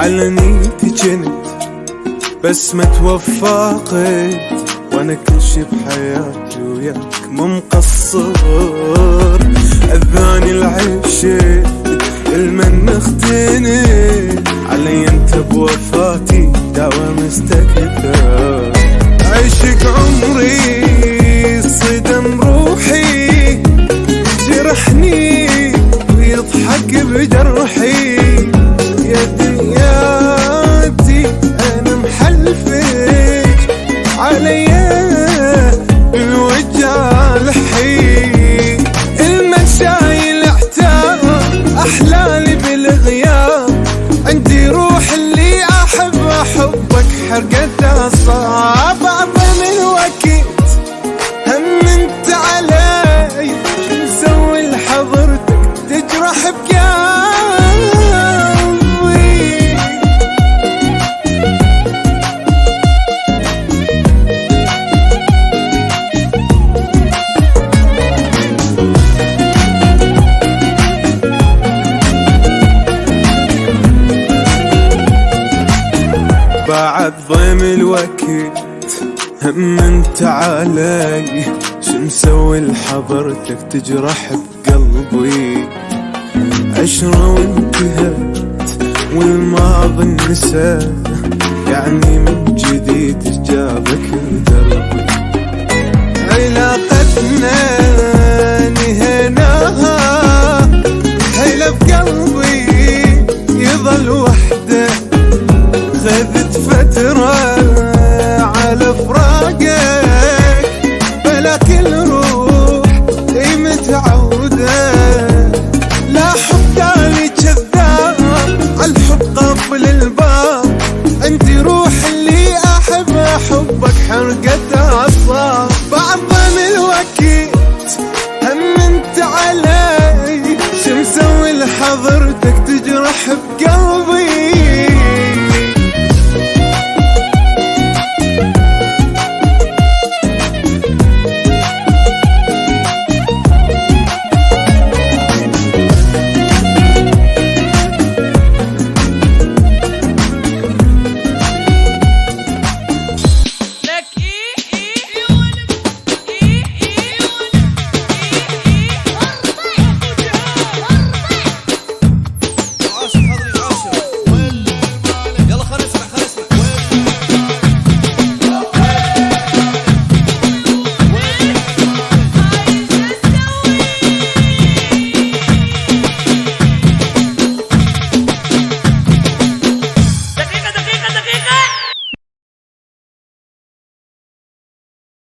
على نيتي جنت بس ما توفقت، وانا كل شي بحياتي وياك مو مقصر. اذاني العيب المن اختنت علي انت بوفاتي دعوة مستكثر. عشق عمري صدم روحي جرحني ويضحك بجرحي. يا دنياتي انا محلفك عليا بالوجع الحين. المشايل احتار احلالي بالغياب، عندي روح اللي احبك حرقتها صعب. اعظم الوقت همنت علي شو مسوي لحضرتك تجرح بقلبي. بعد ضيم الوقت همنت علي شو مسوي لحضرتك تجرح بقلبي. عشرة وانتهت والماضي انسى، يعني من جديد جابك لدربي. علاقتنا